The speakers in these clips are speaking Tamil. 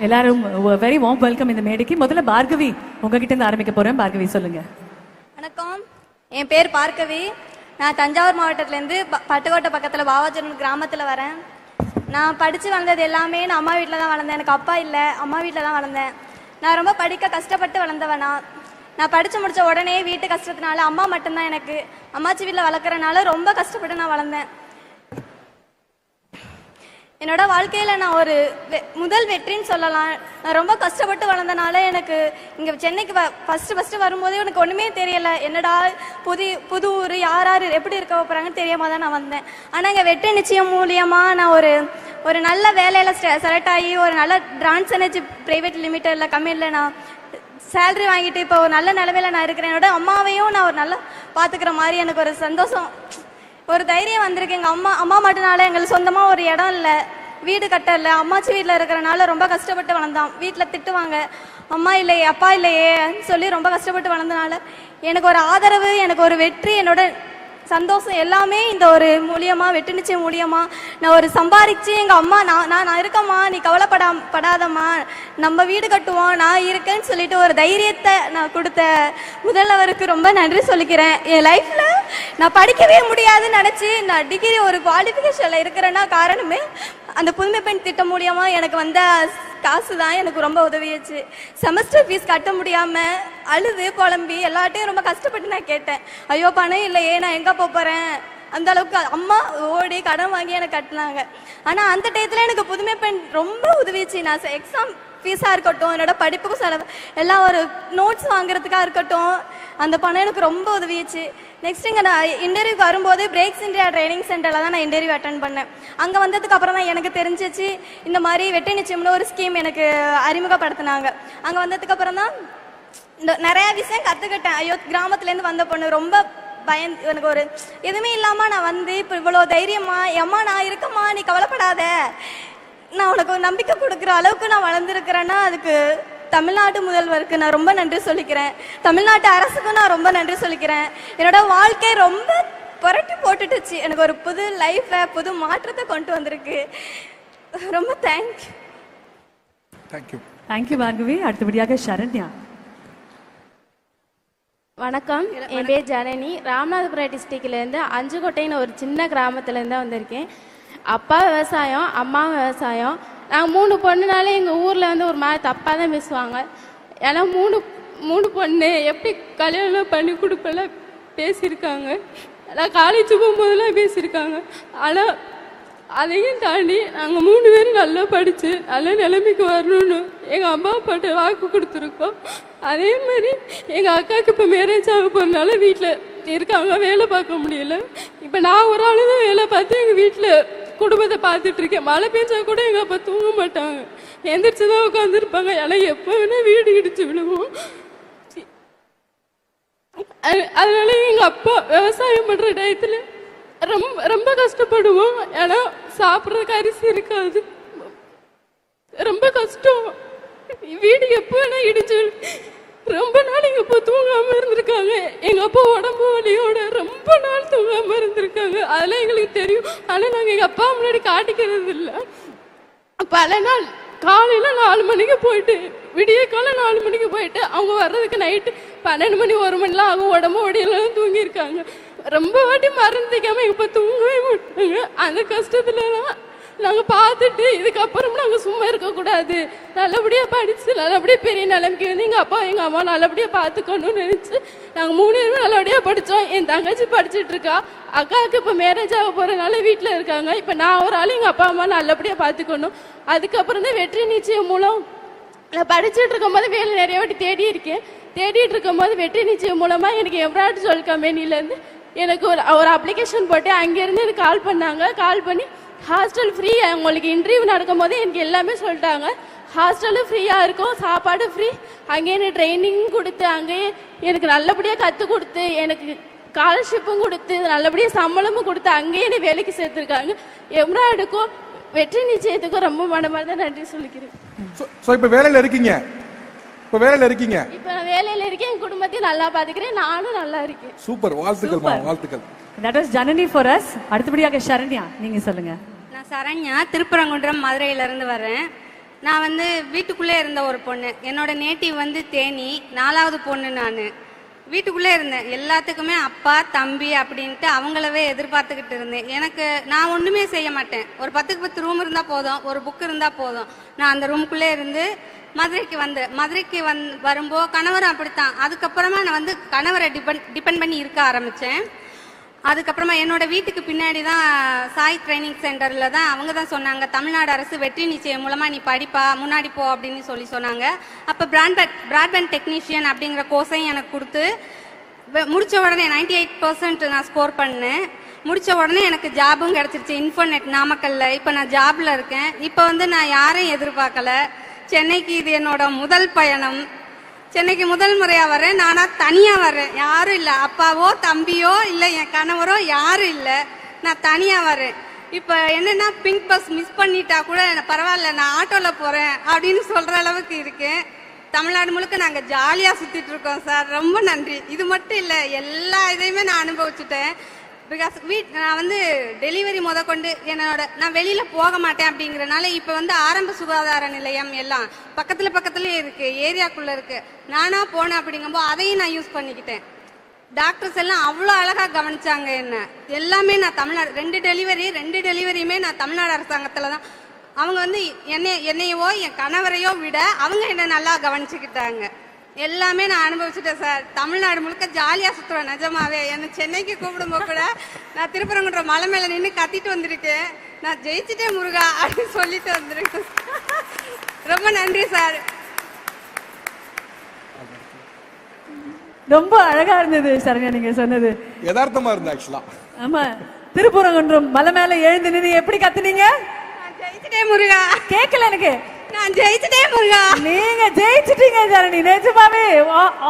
எல்லாரும் வெரி வார்ம் வெல்கம் இந்த மேடைக்கு. முதல்ல பார்கவி உங்ககிட்ட இருந்து ஆரம்பிக்க போறேன். பார்கவி சொல்லுங்க. வணக்கம், என் பேர் பார்கவி. நான் தஞ்சாவூர் மாவட்டத்திலேருந்து பட்டுக்கோட்டை பக்கத்தில் பாவாஜனூர் கிராமத்தில் வரேன். நான் படித்து வளர்ந்தது எல்லாமே நான் அம்மா வீட்டில் தான் வளர்ந்தேன். எனக்கு அப்பா இல்லை, அம்மா வீட்டில் தான் வளர்ந்தேன். நான் ரொம்ப படிக்க கஷ்டப்பட்டு வளர்ந்தவனா. நான் படித்து முடித்த உடனே வீட்டு கஷ்டத்தினால அம்மா மட்டும்தான் எனக்கு. அம்மாச்சி வீட்டில் வளர்க்குறனால ரொம்ப கஷ்டப்பட்டு நான் வளர்ந்தேன். என்னோட வாழ்க்கையில் நான் ஒரு முதல் வெற்றின்னு சொல்லலாம். நான் ரொம்ப கஷ்டப்பட்டு வளர்ந்தனால எனக்கு இங்கே சென்னைக்கு ஃபஸ்ட்டு வரும்போதே எனக்கு ஒன்றுமே தெரியலை. என்னடா புது ஊர், யார் யார் எப்படி இருக்க போகிறாங்கன்னு தெரியாமல் தான் நான் வந்தேன். ஆனால் இங்கே வெற்றி நிச்சயம் மூலியமாக நான் ஒரு நல்ல வேலையில் செலக்ட் ஆகி ஒரு நல்ல டிரான்ஸ் எனர்ஜி ப்ரைவேட் லிமிட்டடில் கம்பெனியில் நான் சேலரி வாங்கிட்டு இப்போ ஒரு நல்ல நிலமையில நான் இருக்கிறேன். என்னோட அம்மாவையும் நான் ஒரு நல்லா பார்த்துக்கிற மாதிரி எனக்கு ஒரு சந்தோஷம், ஒரு தைரியம் வந்திருக்கு. எங்கள் அம்மா மட்டும்னால எங்களுக்கு சொந்தமாக ஒரு இடம் இல்லை, வீடு கட்டல. அம்மாச்சி வீட்டில் இருக்கிறனால ரொம்ப கஷ்டப்பட்டு வளர்ந்தான். வீட்டில் திட்டுவாங்க, அம்மா இல்லையே அப்பா இல்லையே சொல்லி ரொம்ப கஷ்டப்பட்டு வளர்ந்தனால எனக்கு ஒரு ஆதரவு, எனக்கு ஒரு வெற்றி, என்னோட சந்தோஷம் எல்லாமே இந்த ஒரு மூலியமாக வெற்றி நிச்சயம் மூலியமாக நான் ஒரு சம்பாதிச்சு எங்கள் அம்மா நான் இருக்கம்மா, நீ கவலைப்படாதம்மா, நம்ம வீடு கட்டுவோம், நான் இருக்கேன்னு சொல்லிட்டு ஒரு தைரியத்தை நான் கொடுத்த முதல்வருக்கு ரொம்ப நன்றி சொல்லிக்கிறேன். என் லைஃப்பில் நான் படிக்கவே முடியாதுன்னு நினச்சி நான் டிகிரி ஒரு குவாலிஃபிகேஷனில் இருக்கிறேன்னா காரணமே அந்த புதுமை பெண் திட்டம் மூலியமாக எனக்கு வந்த காசு தான் எனக்கு ரொம்ப உதவியாச்சு. செமஸ்டர் ஃபீஸ் கட்ட முடியாமல் அழுது புலம்பி எல்லாட்டையும் ரொம்ப கஷ்டப்பட்டு நான் கேட்டேன். ஐயோ பணம் இல்லையே, நான் எங்கே போகிறேன், அந்த அளவுக்கு அம்மா ஓடி கடன் வாங்கி எனக்கு கட்டினாங்க. ஆனால் அந்த டயத்தில் எனக்கு புதுமை பெண் ரொம்ப உதவிச்சு. நான் எக்ஸாம் ஃபீஸாக இருக்கட்டும், என்னோட படிப்புக்கும் செலவு எல்லாம் ஒரு நோட்ஸ் வாங்குறதுக்காக இருக்கட்டும், அந்த பணம் எனக்கு ரொம்ப உதவிச்சு. நெக்ஸ்ட் இங்கே நான் இன்டர்வியூக்கு வரும்போது பிரேக்ஸ் இந்தியா ட்ரைனிங் சென்டரில் தான் நான் இன்டர்வியூ அட்டன் பண்ணேன். அங்கே வந்ததுக்கு அப்புறம் தான் எனக்கு தெரிஞ்சிச்சு இந்த மாதிரி வெற்றி நிச்சயம்னு ஒரு ஸ்கீம் எனக்கு அறிமுகப்படுத்தினாங்க. அங்கே வந்ததுக்கு அப்புறம் தான் நிறையா விஷயம் கற்றுக்கிட்டேன். ஐயோ கிராமத்துலேருந்து வந்த பொண்ணு ரொம்ப எனக்கு ஒரு எதுவுமே இல்லாமல் நான் வந்து இப்போ இவ்வளோ தைரியமா அம்மா நான் இருக்கம்மா, நீ கவலைப்படாத, நான் உனக்கு ஒரு நம்பிக்கை கொடுக்குற அளவுக்கு நான் வளர்ந்துருக்கிறேன்னா அதுக்கு தமிழ்நாடு முதல்வருக்கு நான் ரொம்ப நன்றி சொல்லிக்கிறேன். தமிழ்நாட்டு அரசுக்கும் நான் ரொம்ப நன்றி சொல்லிக்கிறேன். என்னோட வாழ்க்கை ரொம்ப புரட்டி போட்டுட்டுச்சு. எனக்கு ஒரு புது லைஃப்பை, புது மாற்றத்தை கொண்டு வந்திருக்கு. ரொம்ப தேங்க்யூ. தேங்க்யூ பார்கவி. அடுத்தபடியாக சரண்யா. வணக்கம், என் பேர் ஜனனி. ராமநாதபுரம் டிஸ்ட்ரிக்ட்லேருந்து அஞ்சுக்கோட்டைன்னு ஒரு சின்ன கிராமத்துலேருந்து வந்திருக்கேன். அப்பா விவசாயம், அம்மா விவசாயம். நாங்கள் 3 பொண்ணுனாலே எங்கள் ஊரில் வந்து ஒரு மாதிரி தப்பாக தான் பேசுவாங்க. ஏன்னா மூணு பொண்ணு எப்படி கல்யாணம் பண்ணி கொடுப்பெல்லாம் பேசியிருக்காங்க. நான் காலேஜ் போகும்போதெல்லாம் பேசியிருக்காங்க. ஆனால் அதையும் தாண்டி நாங்கள் 3 பேரும் நல்லா படித்து நல்ல நிலைமைக்கு வரணும்னு எங்கள் அம்மா அப்பாட்ட வாக்கு கொடுத்துருக்கோம். அதே மாதிரி எங்கள் அக்காவுக்கு இப்போ மேரேஜ் ஆக போகிறதுனால வீட்டில் இருக்காங்க, வேலை பார்க்க முடியல. இப்போ நான் ஒரு ஆள் தான் வேலை பார்த்து எங்கள் வீட்டில் குடும்பத்தை பார்த்துட்டு இருக்கேன். மழை பெஞ்சா கூட எங்கள் அப்பா தூங்க மாட்டாங்க, எந்திரிச்சு தான் உட்காந்துருப்பாங்க. ஏன்னா எப்போ வேணா வீடு இடிச்சு விழுவோம். அதனால எங்கள் அப்பா விவசாயம் பண்ணுற டயத்தில் ரொம்ப கஷ்டப்படுவோம். ஏன்னா சாப்பிட்றதுக்கு அரிசி இருக்காது, ரொம்ப கஷ்டம். வீடு எப்போ வேணா இடிச்சு ரொம்ப நாள் எங்கள் அப்பா தூங்காமல் இருந்திருக்காங்க. எங்கள் அப்பா உடம்பு வலியோட ரொம்ப நாள் தூங்காமல் இருந்திருக்காங்க. அதெல்லாம் எங்களுக்கு தெரியும். ஆனால் நாங்கள் எங்கள் அப்பா முன்னாடி காட்டிக்கிறது இல்லை. பல நாள் காலையில் 4 மணிக்கு போயிட்டு விடிய காலம் 4 மணிக்கு போயிட்டு அவங்க வர்றதுக்கு நைட்டு 12 மணி 1 மணிலாம் ஆகும். உடம்பு ஒடியெல்லாம் தூங்கியிருக்காங்க. ரொம்ப வாட்டி மறந்துக்காமல் எங்கள் அப்பா தூங்கவே மாட்டாங்க. அந்த கஷ்டத்துலலாம் நாங்கள் பார்த்துட்டு இதுக்கப்புறம் நாங்கள் சும்மா இருக்கக்கூடாது, நல்லபடியாக படித்து நல்லபடியாக பெரிய நிலைமைக்கு வந்து எங்கள் அப்பா எங்கள் அம்மா நல்லபடியாக பார்த்துக்கணும்னு நினச்சி நாங்கள் 3 பேரும் நல்லபடியாக படித்தோம். என் தங்கச்சி படிச்சுட்டு இருக்கா, அக்காவுக்கு இப்போ மேரேஜ் ஆக போகிறதுனால வீட்டில் இருக்காங்க. இப்போ நான் ஒரு ஆள் எங்கள் அப்பா அம்மா நல்லபடியாக பார்த்துக்கணும். அதுக்கப்புறம் தான் வெற்றி நிச்சயம் மூலம் நான் படிச்சுட்டு இருக்கும்போது வேலை நிறைய வாட்டி தேடிட்டு இருக்கும்போது வெற்றி நிச்சயம் மூலமாக எனக்கு எம்ப்ராய்டரி சொல் கம்பெனிலேருந்து எனக்கு ஒரு அப்ளிகேஷன் போட்டு அங்கேருந்து எனக்கு கால் பண்ணி ஹாஸ்டல் ஃப்ரீ, உங்களுக்கு இன்டர்வியூ நடக்கும் போது எனக்கு எல்லாமே சொல்லிட்டாங்க. ஹாஸ்டலும் ஃப்ரீயாக இருக்கும், சாப்பாடு ஃப்ரீ, அங்கேயே எனக்கு ட்ரைனிங் கொடுத்து அங்கேயே எனக்கு நல்லபடியாக கற்றுக் கொடுத்து எனக்கு ஸ்காலர்ஷிப்பும் கொடுத்து நல்லபடியாக சம்பளமும் கொடுத்து அங்கேயே என்னை வேலைக்கு சேர்த்துருக்காங்க. எம்ப்ராய்டுக்கும் வெற்றி நிச்சயத்துக்கும் ரொம்ப மனமார்ந்த நன்றி சொல்லிக்கிறேன். இப்போ வேலையில் இருக்கீங்க? இப்போ நான் வேலையில் இருக்கேன், என் குடும்பத்தையும் நல்லா பார்த்துக்கிறேன், நானும் நல்லா இருக்கேன். சூப்பர், வாழ்த்துக்கள். That was Janani for us. அடுத்தபடியாக சரண்யா, நீங்க சொல்லுங்க. நான் சரண்யா, திருப்பரங்குன்றம் மதுரையிலேருந்து வரேன். நான் வந்து வீட்டுக்குள்ளே இருந்த ஒரு பொண்ணு. என்னோட நேட்டிவ் வந்து தேனி. 4வது பொண்ணு. நான் வீட்டுக்குள்ளே இருந்தேன். எல்லாத்துக்குமே அப்பா தம்பி அப்படின்ட்டு அவங்களவே எதிர்பார்த்துக்கிட்டு இருந்தேன். நான் ஒன்றுமே செய்ய மாட்டேன். ஒரு 10க்கு 10 ரூம் இருந்தால் போதும், ஒரு புக் இருந்தால் போதும். நான் அந்த ரூமுக்குள்ளே இருந்து மதுரைக்கு வரும்போது கணவரும் அப்படித்தான். அதுக்கப்புறமா நான் வந்து கணவரை டிபெண்ட் பண்ணி இருக்க ஆரம்பித்தேன். அதுக்கப்புறமா என்னோட வீட்டுக்கு பின்னாடி தான் சாய் ட்ரைனிங் சென்டரில் தான் அவங்க தான் சொன்னாங்க, தமிழ்நாடு அரசு வெற்றி நிச்சயம் மூலமாக நீ படிப்பா, முன்னாடி போ அப்படின்னு சொன்னாங்க. அப்போ பிராட்பேண்ட் டெக்னீஷியன் அப்படிங்கிற கோர்ஸையும் எனக்கு கொடுத்து முடித்த உடனே 98% நான் ஸ்கோர் பண்ணேன். முடித்த உடனே எனக்கு ஜாபும் கிடச்சிருச்சு இன்ஃபோநெட் நாமக்கல்ல. இப்போ நான் ஜாபில் இருக்கேன். இப்போ வந்து நான் யாரையும் எதிர்பார்க்கல. சென்னைக்கு இது என்னோட முதல் பயணம். சென்னைக்கு முதல் முறையாக வரேன். நானா தனியாக வரேன், யாரும் இல்லை. அப்பாவோ தம்பியோ இல்லை என் கணவரோ யாரும் இல்லை. நான் தனியாக வரேன். இப்போ என்னென்னா பிங்க் பஸ் மிஸ் பண்ணிட்டா கூட பரவாயில்ல, நான் ஆட்டோவில் போகிறேன் அப்படின்னு சொல்கிற அளவுக்கு இருக்கேன். தமிழ்நாடு முழுக்க நாங்கள் ஜாலியாக சுற்றிட்டு இருக்கோம் சார். ரொம்ப நன்றி. இது மட்டும் இல்லை, எல்லா இதையுமே நான் அனுபவிச்சுட்டேன். பிகாஸ் நான் வந்து டெலிவரி கொண்டு நான் வெளியில் போக மாட்டேன் அப்படிங்கிறனால இப்போ வந்து ஆரம்ப சுகாதார நிலையம் எல்லாம் பக்கத்துலேயே இருக்குது, ஏரியாக்குள்ளே இருக்குது. நானாக போனேன் அப்படிங்கும்போது அதையும் நான் யூஸ் பண்ணிக்கிட்டேன். டாக்டர்ஸ் எல்லாம் அவ்வளோ அழகாக கவனிச்சாங்க என்ன. எல்லாமே நான் தமிழ்நாடு 2 டெலிவரியுமே நான் தமிழ்நாடு அரசாங்கத்தில் தான். அவங்க வந்து என்னையவோ என் கணவரையோ விட அவங்க என்னை நல்லா கவனிச்சுக்கிட்டாங்க. எல்லாமே நான் அனுபவிச்சுட்டேன் சார். தமிழ்நாடு முழுக்க ஜாலியாக சுற்றுவேன். நிஜமாவே என்னை சென்னைக்கு கூப்பிடும்போது கூட நான் திருப்பரங்குன்றம் மலை மேலே நின்று கத்திட்டு வந்திருக்கேன், நான் ஜெயிச்சுட்டேன் முருகா அப்படின்னு சொல்லிட்டு வந்திருக்கேன். ரொம்ப நன்றி சார். ரொம்ப அழகா இருந்தது சரண்யா நீங்க சொன்னது. யதார்த்தமா இருந்தது ஆக்சுவலா. ஆமா, திருப்பரங்குன்றம் மலை மேல எழுந்து நின்று எப்படி கத்துனீங்க? நான் ஜெயிச்சுட்டேன் முருகா. கேட்கல எனக்கு. நான் ஜெயிச்சுட்டேன் முருகா. நீங்க ஜெயிச்சிட்டீங்க ஜனனி. நிஜமாவே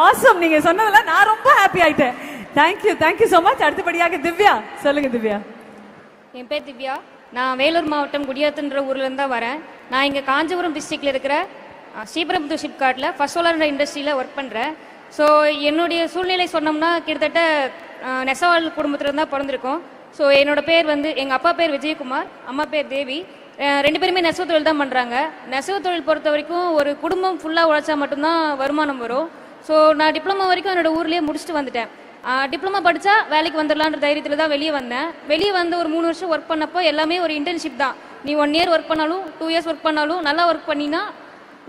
ஆசம். நீங்க சொன்னதுல நான் ரொம்ப ஹாப்பி ஆயிட்டேன். Thank you so much. அடுத்தபடியாக திவ்யா, சொல்லுங்க திவ்யா. என் பேர் திவ்யா. நான் வேலூர் மாவட்டம் குடியாத்துன்ற ஊர்ல இருந்து தான் வரேன். நான் இங்க காஞ்சிபுரம் டிஸ்ட்ரிக்ட்ல இருக்கிற ஸ்ரீபெரும்புதூர் ஷிப்கார்ட்ல ஃபர்ஸ்ட் சோலார் இண்டஸ்ட்ரியில ஒர்க் பண்றேன். ஸோ என்னுடைய சூழ்நிலை சொன்னோம்னா கிட்டத்தட்ட நெசவாள் குடும்பத்துல தான் பிறந்திருக்கோம். ஸோ என்னோட பேர் வந்து எங்கள் அப்பா பேர் விஜயகுமார், அம்மா பேர் தேவி. 2 பேருமே நெசவு தொழில் தான் பண்ணுறாங்க. நெசவு தொழில் பொறுத்த வரைக்கும் ஒரு குடும்பம் ஃபுல்லாக உழைச்சா மட்டும்தான் வருமானம் வரும். ஸோ நான் டிப்ளமா வரைக்கும் என்னோட ஊர்லேயே முடிச்சுட்டு வந்துட்டேன். டிப்ளமா படித்தா வேலைக்கு வந்துடலான்ற தைரியத்தில் தான் வெளியே வந்தேன். வெளியே வந்து ஒரு 3 வருஷம் ஒர்க் பண்ணப்போ எல்லாமே ஒரு இன்டர்ன்ஷிப் தான். நீ 1 இயர் ஒர்க் பண்ணாலும் 2 இயர்ஸ் ஒர்க் பண்ணாலும் நல்லா ஒர்க் பண்ணினா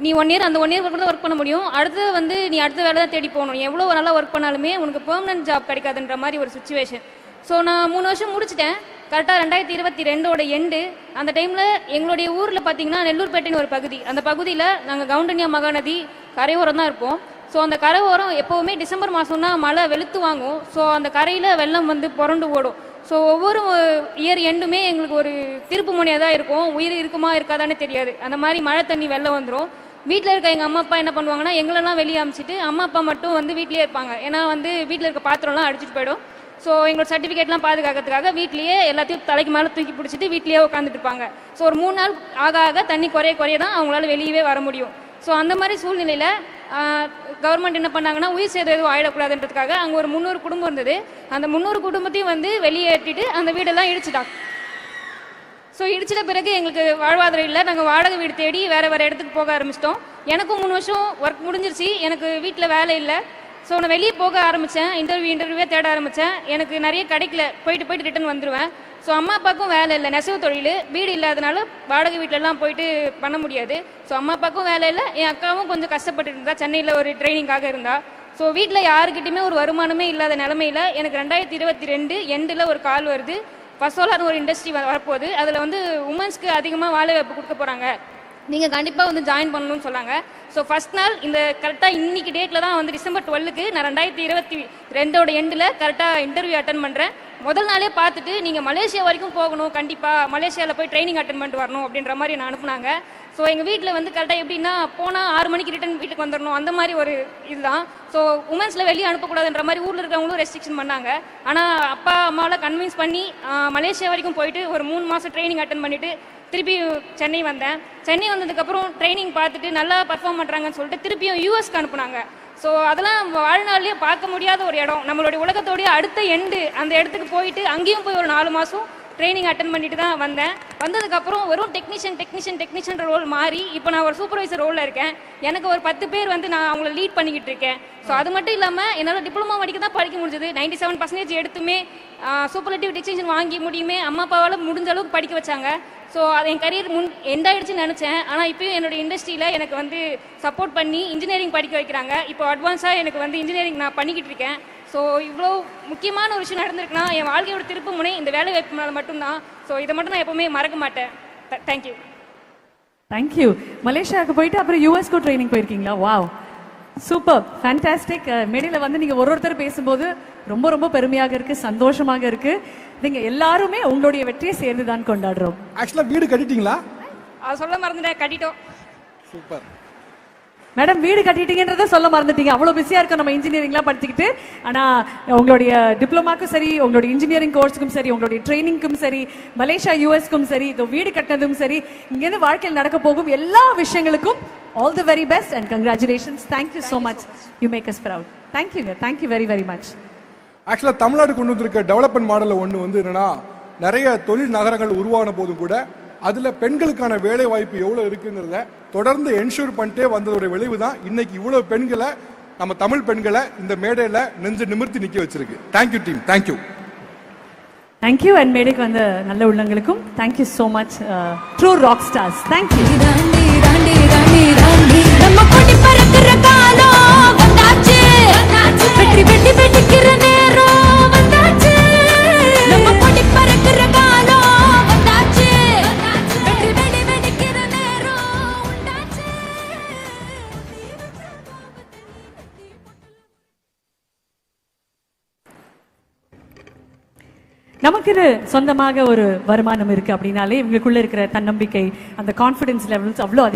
நீ 1 இயர் அந்த 1 இயர் தான் ஒர்க் பண்ண முடியும். அடுத்து வந்து நீ அடுத்த வேலை தான் தேடி போகணும். எவ்வளோ நல்லா ஒர்க் பண்ணாலுமே உனக்கு பெர்மனன்ட் ஜாப் கிடைக்காதுன்ற மாதிரி ஒரு சுச்சுவேஷன். ஸோ நான் 3 வருஷம் முடிச்சிட்டேன். கரெக்டாக 2022 எண்டு. அந்த டைமில் எங்களுடைய ஊரில் பார்த்தீங்கன்னா நெல்லூர்பேட்டைன்னு ஒரு பகுதி. அந்த பகுதியில் நாங்கள் கவுண்டன்யா மகாநதி கரையோரம் தான் இருப்போம். ஸோ அந்த கரையோரம் எப்போவுமே டிசம்பர் மாதம்னா மழை வெளுத்து வாங்கும். ஸோ அந்த கரையில் வெள்ளம் வந்து புரண்டு ஓடும். ஸோ ஒவ்வொரு இயர் எண்டுமே எங்களுக்கு ஒரு திருப்பு முனையாக தான் இருக்கும். உயிர் இருக்குமா இருக்காதானே தெரியாது. அந்த மாதிரி மழை தண்ணி வெள்ளம் வந்துடும். வீட்டில் இருக்க எங்கள் அம்மா அப்பா என்ன பண்ணுவாங்கன்னா எங்களெல்லாம் வெளியே அமிச்சிட்டு அம்மா அப்பா மட்டும் வந்து வீட்டிலே இருப்பாங்க. ஏன்னா வந்து வீட்டில் இருக்க பாத்திரம்லாம் அடிச்சுட்டு போயிடும். ஸோ எங்களோட சர்டிஃபிகேட்லாம் பாதுகாக்கிறதுக்காக வீட்லேயே எல்லாத்தையும் தலைக்கு மேலே தூக்கி பிடிச்சிட்டு வீட்லேயே உட்காந்துட்டு இருப்பாங்க. ஸோ ஒரு 3 நாள் ஆக தண்ணி குறைய தான் அவங்களால வெளியவே வர முடியும். ஸோ அந்த மாதிரி சூழ்நிலையில் கவர்மெண்ட் என்ன பண்ணாங்கன்னா உயிர் சேதம் எதுவும் ஆயிடக்கூடாதுன்றதுக்காக அங்கே ஒரு 300 குடும்பம் இருந்தது. அந்த 300 குடும்பத்தையும் வந்து வெளியேற்றிட்டு அந்த வீடெல்லாம் இடிச்சிட்டாங்க. ஸோ இடிச்சிட்ட பிறகு எங்களுக்கு வாழ்வாதாரம் இல்லை. நாங்கள் வாடகை வீடு தேடி வேறு இடத்துக்கு போக ஆரம்பிச்சிட்டோம். எனக்கும் 3 வருஷம் ஒர்க் முடிஞ்சிருச்சு. எனக்கு வீட்டில் வேலை இல்லை. ஸோ நான் வெளியே போக ஆரம்பித்தேன். இன்டர்வியூவே தேட ஆரம்பித்தேன். எனக்கு நிறைய கிடைக்கல. போயிட்டு ரிட்டர்ன் வந்துடுவேன். ஸோ அம்மா அப்பாவுக்கும் வேலை இல்லை, நெசவு தொழில், வீடு இல்லாதனால வாடகை வீட்டிலலாம் போயிட்டு பண்ண முடியாது. ஸோ அம்மா அப்பாவுக்கும் வேலை இல்லை. என் அக்காவும் கொஞ்சம் கஷ்டப்பட்டு இருந்தா, சென்னையில் ஒரு ட்ரைனிங்காக இருந்தா. ஸோ வீட்டில் யாருக்கிட்டையுமே ஒரு வருமானமே இல்லாத நிலமையில எனக்கு 2022 எண்டில் ஒரு கால் வருது. ஃபர்ஸ்ட் சோலார் ஒரு இண்டஸ்ட்ரி வரப்போகுது. அதில் வந்து உமன்ஸ்க்கு அதிகமாக வேலை வாய்ப்பு கொடுக்க போகிறாங்க, நீங்கள் கண்டிப்பாக வந்து ஜாயின் பண்ணணும்னு சொன்னாங்க. ஸோ ஃபர்ஸ்ட் நாள் இந்த கரெக்டாக இன்னைக்கு டேட்டில் தான் வந்து டிசம்பர் 12க்கு நான் 2022 எண்டில் கரெக்டாக இன்டர்வியூ அட்டன் பண்ணுறேன். முதல் நாளே பார்த்துட்டு நீங்கள் மலேசியா வரைக்கும் போகணும், கண்டிப்பாக மலேசியாவில் போய் ட்ரைனிங் அட்டன் பண்ணிட்டு வரணும் அப்படின்ற மாதிரி நான் அனுப்புனாங்க. ஸோ எங்கள் வீட்டில் வந்து கரெக்டாக எப்படின்னா போனால் 6 மணிக்கு ரிட்டன் வீட்டுக்கு வந்துடணும், அந்த மாதிரி ஒரு இதுதான். ஸோ உமன்ஸில் வெளியே அனுப்பக்கூடாதுன்ற மாதிரி ஊரில் இருக்கிறவங்களும் ரெஸ்ட்ரிக்ஷன் பண்ணாங்க. ஆனால் அப்பா அம்மாவில் கன்வின்ஸ் பண்ணி மலேசியா வரைக்கும் போயிட்டு ஒரு 3 மாதம் ட்ரைனிங் அட்டன் பண்ணிவிட்டு திருப்பி சென்னை வந்தேன். சென்னை வந்ததுக்கப்புறம் ட்ரைனிங் பார்த்துட்டு நல்லா பர்ஃபார்ம் பண்ணுறாங்கன்னு சொல்லிட்டு திருப்பியும் யூஎஸ்க்கு அனுப்புனாங்க. ஸோ அதெல்லாம் நம்ம வாழ்நாள்லயே பார்க்க முடியாத ஒரு இடம். நம்மளுடைய உலகத்தோடைய அடுத்த எண்டு அந்த இடத்துக்கு போயிட்டு அங்கேயும் போய் ஒரு 4 மாதம் ட்ரைனிங் அட்டன் பண்ணிட்டு தான் வந்தேன். வந்ததுக்கப்புறம் வெறும் டெக்னீஷியன் ரோல் மாறி இப்போ நான் ஒரு சூப்பர்வைசர் ரோலில் இருக்கேன். எனக்கு ஒரு 10 பேர் வந்து நான் அவங்கள லீட் பண்ணிக்கிட்டு இருக்கேன். ஸோ அது மட்டும் இல்லாமல் என்னால் டிப்ளமா படிக்க முடிஞ்சது. 97% எடுத்துமே சூப்பர்லேட்டிவ் டிஸ்டிங்ஷன் வாங்கி முடியுமே அம்மா அப்பாவால் முடிஞ்ச அளவுக்கு படிக்க வச்சாங்க. ஸோ அது என் கரியர் எண்ட் ஆயிடுச்சுன்னு நினச்சேன். ஆனால் இப்போயும் என்னோட இண்டஸ்ட்ரியில் எனக்கு வந்து சப்போர்ட் பண்ணி இன்ஜினியரிங் படிக்க வைக்கிறாங்க. இப்போ அட்வான்ஸாக எனக்கு வந்து இன்ஜினியரிங் நான் பண்ணிக்கிட்டு இருக்கேன். ஸோ இவ்வளோ முக்கியமான ஒரு விஷயம் நடந்திருக்குன்னா என் வாழ்க்கையோட திருப்பு முனை இந்த வேலை வாய்ப்புனால மட்டும்தான். ஸோ இதை மட்டும் நான் எப்பவுமே மறக்க மாட்டேன். தேங்க்யூ. தேங்க்யூ. மலேசியாவுக்கு போயிட்டு அப்புறம் யூஎஸ்க்கு ட்ரைனிங் போயிருக்கீங்களா? Wow, super, fantastic. மேடையில் வந்து நீங்கள் ஒருத்தர் பேசும்போது ரொம்ப ரொம்ப பெருமையாக இருக்கு, சந்தோஷமாக இருக்கு. நீங்க எல்லாருமே உங்களுடைய வெற்றியை சேர்ந்து தான் கொண்டாடுறோம். ஆக்சுவலா வீடு கட்டிட்டீங்களா? அது சொல்ல மறந்துட்டேன், கட்டிட்டோம். சூப்பர் மேடம், வீடு கட்டிட்டீங்கன்றத சொல்ல மறந்துட்டீங்க. அவ்வளோ பிஸியாக இருக்கும் நம்ம இன்ஜினியரிங்லாம் படிச்சுக்கிட்டு. ஆனால் உங்களுடைய டிப்ளமாக்கும் சரி, உங்களுடைய இன்ஜினியரிங் கோர்ஸுக்கும் சரி, உங்களுடைய ட்ரைனிங்க்கும் சரி, மலேசியா யூஎஸ்க்கும் சரி, இதோ வீடு கட்டினதும் சரி, இங்கேருந்து வாழ்க்கையில் நடக்க போகும் எல்லா விஷயங்களுக்கும் all the very best and congratulations. Thank you so much. You make us proud. தேங்க்யூங்க, தேங்க்யூ வெரி வெரி மச். ஆக்சுவலாக தமிழ்நாடு கொண்டு வந்திருக்க டெவலப்மெண்ட் மாடலில் ஒன்று வந்து என்னன்னா, நிறைய தொழில் நகரங்கள் உருவான போதும் கூட அதில் பெண்களுக்கான வேலை வாய்ப்பு எவ்வளோ இருக்குங்கிறத தொடர்ந்து என்ஷூர் பண்ணிட்டே வந்ததோட விளைவு தான் இன்னைக்கு இவ்வளோ பெண்களை, நம்ம தமிழ் பெண்களை இந்த மேடையில் நெஞ்சு நிமிர்த்தி நிற்க வச்சிருக்கு. Thank you team, thank you. Thank you. And மேடைக்கு வந்த நல்ல உள்ளங்களுக்கும் thank you so much. True rock stars, thank you. நம்ம கொடி பறக்கிற காலம் வந்தாச்சு, வெற்றி வெட்டி வெடிக்கிற நேரம் வந்தாச்சு. நம்ம கொடி பறக்கிற காலம் வந்தாச்சு, வெற்றி வெடி வெடிக்கிற நேரம் உண்டாச்சு. நமக்கு சொந்தமாக ஒரு வருமானம் இருக்கு அப்படின்னாலே இவங்களுக்குள்ள இருக்கிற தன்னம்பிக்கை, அந்த கான்ஃபிடன்ஸ் லெவல்ஸ் அவ்வளோ